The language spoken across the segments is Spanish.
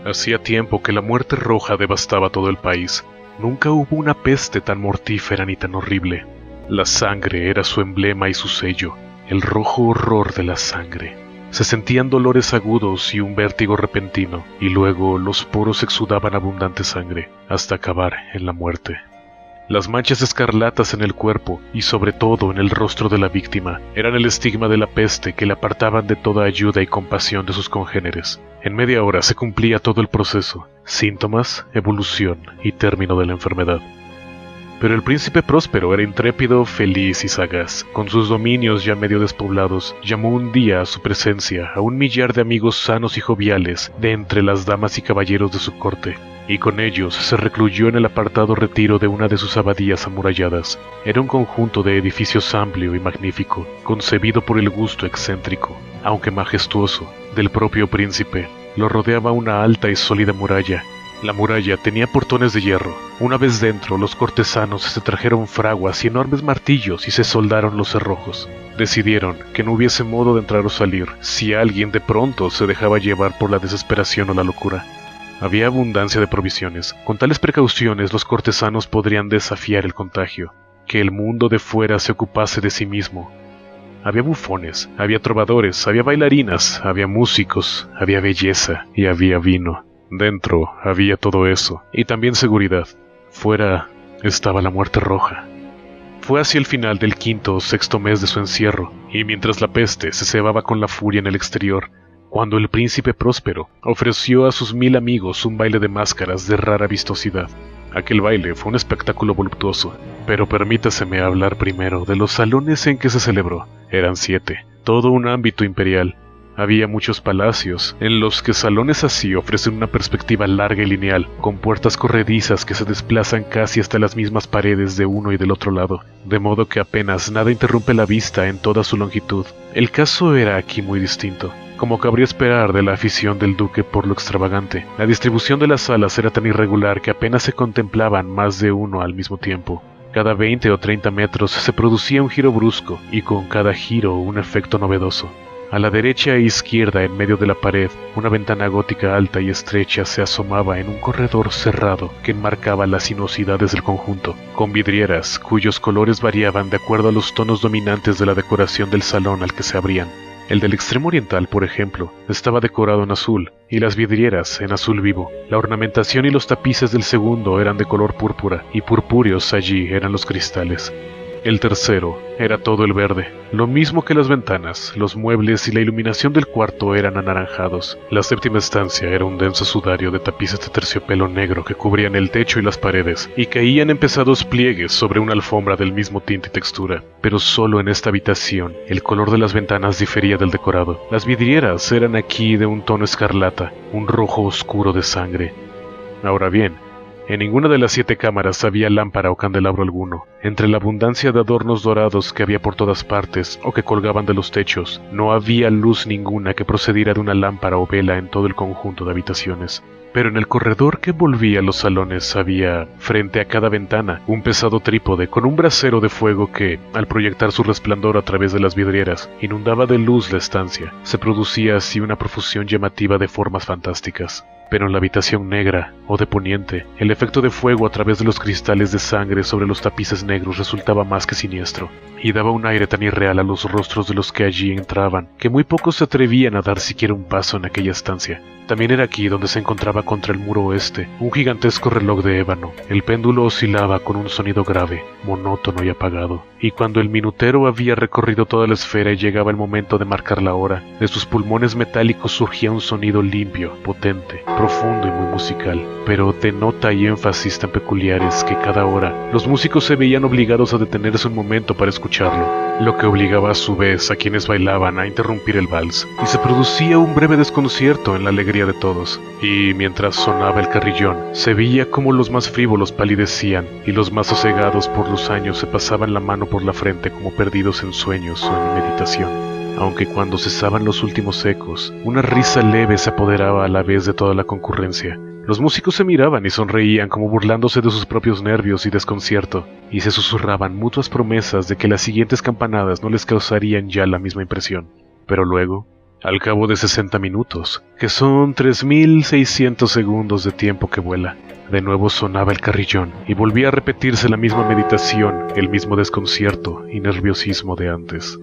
Hacía tiempo que la muerte roja devastaba todo el país. Nunca hubo una peste tan mortífera ni tan horrible. La sangre era su emblema y su sello, el rojo horror de la sangre. Se sentían dolores agudos y un vértigo repentino, y luego los poros exudaban abundante sangre, hasta acabar en la muerte. Las manchas escarlatas en el cuerpo, y sobre todo en el rostro de la víctima, eran el estigma de la peste que le apartaban de toda ayuda y compasión de sus congéneres. En media hora se cumplía todo el proceso: síntomas, evolución y término de la enfermedad. Pero el príncipe Próspero era intrépido, feliz y sagaz. Con sus dominios ya medio despoblados, llamó un día a su presencia a 1.000.000 de amigos sanos y joviales de entre las damas y caballeros de su corte, y con ellos se recluyó en el apartado retiro de una de sus abadías amuralladas. Era un conjunto de edificios amplio y magnífico, concebido por el gusto excéntrico, aunque majestuoso, del propio príncipe. Lo rodeaba una alta y sólida muralla. La muralla tenía portones de hierro. Una vez dentro, los cortesanos se trajeron fraguas y enormes martillos y se soldaron los cerrojos. Decidieron que no hubiese modo de entrar o salir si alguien de pronto se dejaba llevar por la desesperación o la locura. Había abundancia de provisiones. Con tales precauciones los cortesanos podrían desafiar el contagio. Que el mundo de fuera se ocupase de sí mismo. Había bufones, había trovadores, había bailarinas, había músicos, había belleza y había vino. Dentro había todo eso, y también seguridad. Fuera estaba la muerte roja. Fue hacia el final del 5º o 6º mes de su encierro, y mientras la peste se cebaba con la furia en el exterior, cuando el príncipe Próspero ofreció a sus 1.000 amigos un baile de máscaras de rara vistosidad. Aquel baile fue un espectáculo voluptuoso, pero permítaseme hablar primero de los salones en que se celebró. Eran 7, todo un ámbito imperial. Había muchos palacios, en los que salones así ofrecen una perspectiva larga y lineal, con puertas corredizas que se desplazan casi hasta las mismas paredes de uno y del otro lado, de modo que apenas nada interrumpe la vista en toda su longitud. El caso era aquí muy distinto. Como cabría esperar de la afición del duque por lo extravagante, la distribución de las salas era tan irregular que apenas se contemplaban más de uno al mismo tiempo. Cada 20 o 30 metros se producía un giro brusco, y con cada giro un efecto novedoso. A la derecha e izquierda, en medio de la pared, una ventana gótica alta y estrecha se asomaba en un corredor cerrado que enmarcaba las sinuosidades del conjunto, con vidrieras cuyos colores variaban de acuerdo a los tonos dominantes de la decoración del salón al que se abrían. El del extremo oriental, por ejemplo, estaba decorado en azul, y las vidrieras en azul vivo. La ornamentación y los tapices del segundo eran de color púrpura, y purpúreos allí eran los cristales. El tercero era todo el verde, lo mismo que las ventanas, los muebles y la iluminación del cuarto eran anaranjados. La séptima estancia era un denso sudario de tapices de terciopelo negro que cubrían el techo y las paredes, y caían en pesados pliegues sobre una alfombra del mismo tinte y textura. Pero solo en esta habitación el color de las ventanas difería del decorado. Las vidrieras eran aquí de un tono escarlata, un rojo oscuro de sangre. Ahora bien, en ninguna de las 7 cámaras había lámpara o candelabro alguno. Entre la abundancia de adornos dorados que había por todas partes o que colgaban de los techos, no había luz ninguna que procediera de una lámpara o vela en todo el conjunto de habitaciones. Pero en el corredor que envolvía a los salones había, frente a cada ventana, un pesado trípode con un brasero de fuego que, al proyectar su resplandor a través de las vidrieras, inundaba de luz la estancia. Se producía así una profusión llamativa de formas fantásticas. Pero en la habitación negra, o de poniente, el efecto de fuego a través de los cristales de sangre sobre los tapices negros resultaba más que siniestro, y daba un aire tan irreal a los rostros de los que allí entraban, que muy pocos se atrevían a dar siquiera un paso en aquella estancia. También era aquí donde se encontraba contra el muro oeste un gigantesco reloj de ébano. El péndulo oscilaba con un sonido grave, monótono y apagado, y cuando el minutero había recorrido toda la esfera y llegaba el momento de marcar la hora, de sus pulmones metálicos surgía un sonido limpio, potente, profundo y muy musical, pero de nota y énfasis tan peculiares que cada hora los músicos se veían obligados a detenerse un momento para escucharlo, lo que obligaba a su vez a quienes bailaban a interrumpir el vals, y se producía un breve desconcierto en la alegría de todos. Y mientras sonaba el carrillón, se veía como los más frívolos palidecían y los más sosegados por los años se pasaban la mano por la frente como perdidos en sueños o en meditación. Aunque cuando cesaban los últimos ecos, una risa leve se apoderaba a la vez de toda la concurrencia. Los músicos se miraban y sonreían como burlándose de sus propios nervios y desconcierto, y se susurraban mutuas promesas de que las siguientes campanadas no les causarían ya la misma impresión. Pero luego, Al cabo de 60 minutos, que son 3600 segundos de tiempo que vuela, de nuevo sonaba el carrillón y volvía a repetirse la misma meditación, el mismo desconcierto y nerviosismo de antes.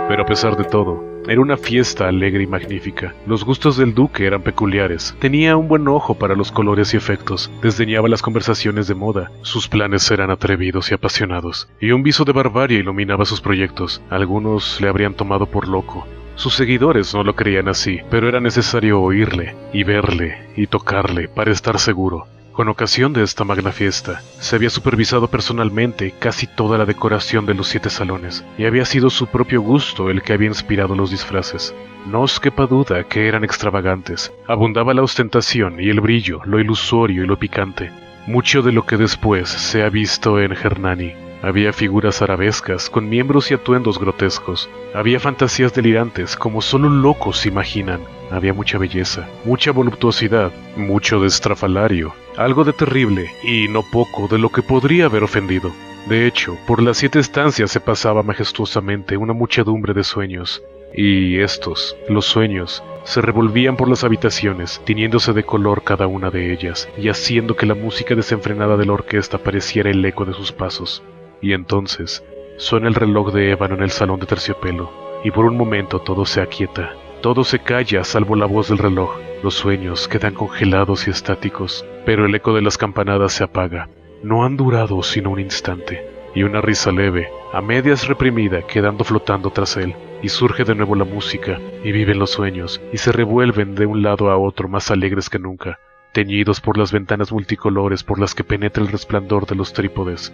Pero a pesar de todo, era una fiesta alegre y magnífica. Los gustos del duque eran peculiares. Tenía un buen ojo para los colores y efectos. Desdeñaba las conversaciones de moda. Sus planes eran atrevidos y apasionados. Y un viso de barbarie iluminaba sus proyectos. Algunos le habrían tomado por loco. Sus seguidores no lo creían así, pero era necesario oírle, y verle, y tocarle, para estar seguro. Con ocasión de esta magna fiesta, se había supervisado personalmente casi toda la decoración de los 7 salones, y había sido su propio gusto el que había inspirado los disfraces. No os quepa duda que eran extravagantes. Abundaba la ostentación y el brillo, lo ilusorio y lo picante. Mucho de lo que después se ha visto en Hernani. Había figuras arabescas con miembros y atuendos grotescos. Había fantasías delirantes como solo locos imaginan. Había mucha belleza, mucha voluptuosidad, mucho de estrafalario, algo de terrible y no poco de lo que podría haber ofendido. De hecho, por las 7 estancias se pasaba majestuosamente una muchedumbre de sueños. Y estos, los sueños, se revolvían por las habitaciones, tiñéndose de color cada una de ellas, y haciendo que la música desenfrenada de la orquesta pareciera el eco de sus pasos. Y entonces, suena el reloj de ébano en el salón de terciopelo, y por un momento todo se aquieta. Todo se calla salvo la voz del reloj. Los sueños quedan congelados y estáticos, pero el eco de las campanadas se apaga. No han durado sino un instante, y una risa leve, a medias reprimida, quedando flotando tras él, y surge de nuevo la música, y viven los sueños, y se revuelven de un lado a otro más alegres que nunca, teñidos por las ventanas multicolores por las que penetra el resplandor de los trípodes.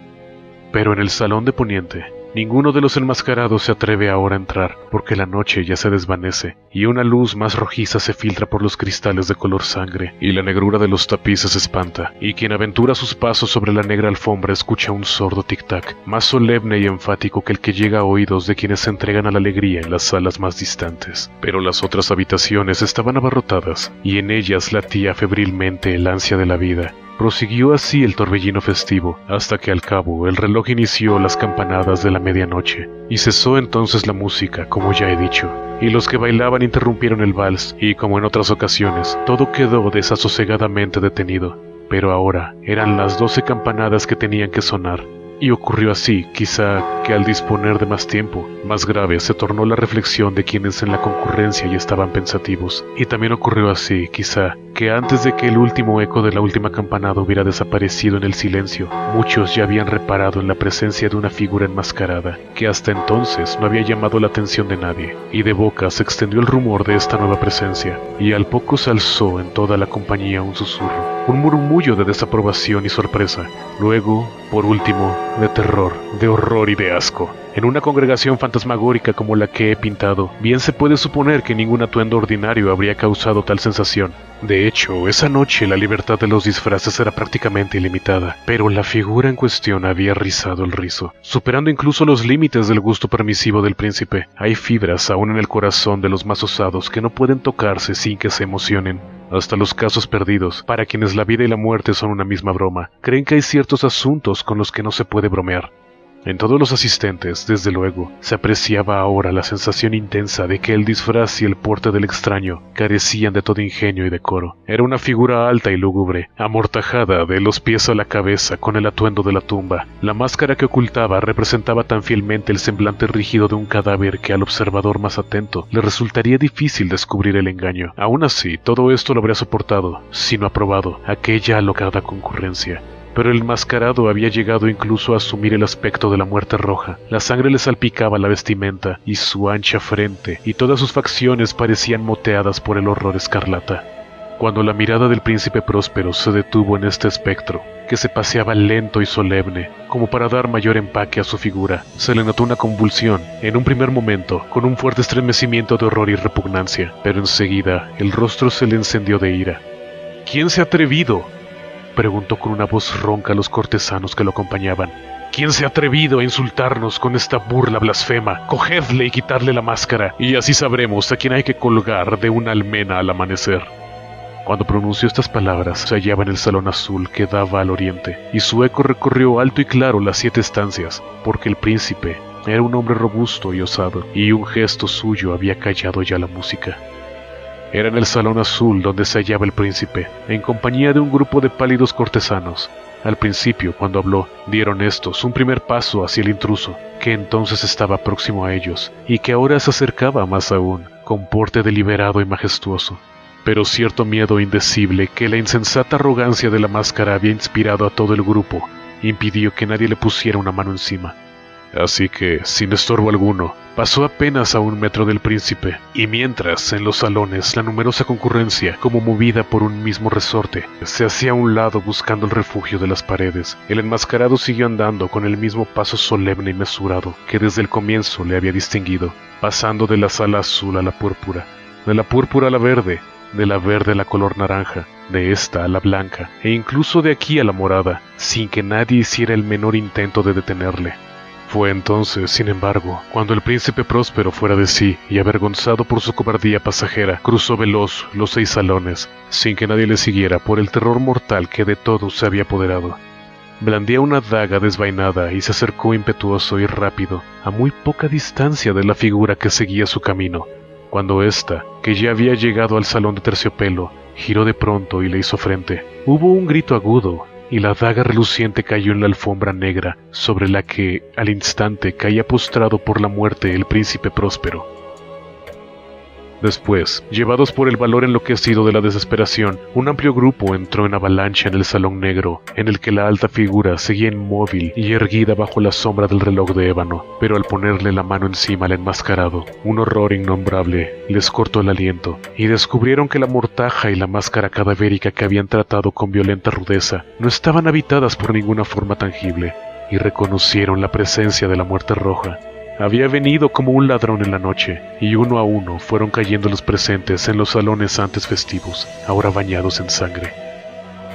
Pero en el salón de poniente, ninguno de los enmascarados se atreve ahora a entrar, porque la noche ya se desvanece, y una luz más rojiza se filtra por los cristales de color sangre, y la negrura de los tapices espanta, y quien aventura sus pasos sobre la negra alfombra escucha un sordo tic-tac, más solemne y enfático que el que llega a oídos de quienes se entregan a la alegría en las salas más distantes. Pero las otras habitaciones estaban abarrotadas, y en ellas latía febrilmente el ansia de la vida. Prosiguió así el torbellino festivo, hasta que al cabo el reloj inició las campanadas de la medianoche, y cesó entonces la música, como ya he dicho, y los que bailaban interrumpieron el vals, y como en otras ocasiones, todo quedó desasosegadamente detenido. Pero ahora eran las 12 campanadas que tenían que sonar, y ocurrió así, quizá, que al disponer de más tiempo, más grave se tornó la reflexión de quienes en la concurrencia ya estaban pensativos, y también ocurrió así, quizá, que antes de que el último eco de la última campanada hubiera desaparecido en el silencio, muchos ya habían reparado en la presencia de una figura enmascarada, que hasta entonces no había llamado la atención de nadie, y de boca se extendió el rumor de esta nueva presencia, y al poco se alzó en toda la compañía un susurro, un murmullo de desaprobación y sorpresa, luego, por último, de terror, de horror y de asco. En una congregación fantasmagórica como la que he pintado, bien se puede suponer que ningún atuendo ordinario habría causado tal sensación. De hecho, esa noche la libertad de los disfraces era prácticamente ilimitada, pero la figura en cuestión había rizado el rizo, superando incluso los límites del gusto permisivo del príncipe. Hay fibras aún en el corazón de los más osados que no pueden tocarse sin que se emocionen. Hasta los casos perdidos, para quienes la vida y la muerte son una misma broma, creen que hay ciertos asuntos con los que no se puede bromear. En todos los asistentes, desde luego, se apreciaba ahora la sensación intensa de que el disfraz y el porte del extraño carecían de todo ingenio y decoro. Era una figura alta y lúgubre, amortajada de los pies a la cabeza con el atuendo de la tumba. La máscara que ocultaba representaba tan fielmente el semblante rígido de un cadáver que al observador más atento le resultaría difícil descubrir el engaño. Aún así, todo esto lo habría soportado, si no aprobado, aquella alocada concurrencia. Pero el mascarado había llegado incluso a asumir el aspecto de la muerte roja. La sangre le salpicaba la vestimenta y su ancha frente, y todas sus facciones parecían moteadas por el horror escarlata. Cuando la mirada del príncipe Próspero se detuvo en este espectro, que se paseaba lento y solemne, como para dar mayor empaque a su figura, se le notó una convulsión, en un primer momento, con un fuerte estremecimiento de horror y repugnancia, pero enseguida el rostro se le encendió de ira. ¿Quién se ha atrevido?, preguntó con una voz ronca a los cortesanos que lo acompañaban. ¿Quién se ha atrevido a insultarnos con esta burla blasfema? Cogedle y quitadle la máscara, y así sabremos a quién hay que colgar de una almena al amanecer. Cuando pronunció estas palabras, se hallaba en el salón azul que daba al oriente, y su eco recorrió alto y claro las 7 estancias, porque el príncipe Era un hombre robusto y osado, y un gesto suyo había callado ya la música. Era en el salón azul donde se hallaba el príncipe, en compañía de un grupo de pálidos cortesanos. Al principio, cuando habló, dieron estos un primer paso hacia el intruso, que entonces estaba próximo a ellos, y que ahora se acercaba más aún, con porte deliberado y majestuoso. Pero cierto miedo indecible que la insensata arrogancia de la máscara había inspirado a todo el grupo, impidió que nadie le pusiera una mano encima. Así que, sin estorbo alguno, pasó apenas a 1 metro del príncipe, y mientras, en los salones, la numerosa concurrencia, como movida por un mismo resorte, se hacía a un lado buscando el refugio de las paredes, el enmascarado siguió andando con el mismo paso solemne y mesurado que desde el comienzo le había distinguido, pasando de la sala azul a la púrpura, de la púrpura a la verde, de la verde a la color naranja, de esta a la blanca, e incluso de aquí a la morada, sin que nadie hiciera el menor intento de detenerle. Fue entonces, sin embargo, cuando el príncipe Próspero, fuera de sí y avergonzado por su cobardía pasajera, cruzó veloz los 6 salones, sin que nadie le siguiera por el terror mortal que de todos se había apoderado. Blandía una daga desvainada y se acercó impetuoso y rápido, a muy poca distancia de la figura que seguía su camino, cuando ésta, que ya había llegado al salón de terciopelo, giró de pronto y le hizo frente. Hubo un grito agudo, y la daga reluciente cayó en la alfombra negra, sobre la que, al instante, caía postrado por la muerte el príncipe Próspero. Después, llevados por el valor enloquecido de la desesperación, un amplio grupo entró en avalancha en el salón negro, en el que la alta figura seguía inmóvil y erguida bajo la sombra del reloj de ébano, pero al ponerle la mano encima al enmascarado, un horror innombrable les cortó el aliento, y descubrieron que la mortaja y la máscara cadavérica que habían tratado con violenta rudeza no estaban habitadas por ninguna forma tangible, y reconocieron la presencia de la muerte roja. Había venido como un ladrón en la noche, y uno a uno fueron cayendo los presentes en los salones antes festivos, ahora bañados en sangre.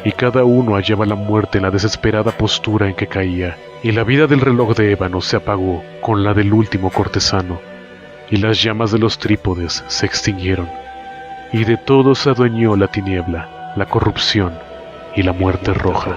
Y cada uno hallaba la muerte en la desesperada postura en que caía, y la vida del reloj de ébano se apagó con la del último cortesano, y las llamas de los trípodes se extinguieron, y de todo se adueñó la tiniebla, la corrupción y la muerte roja.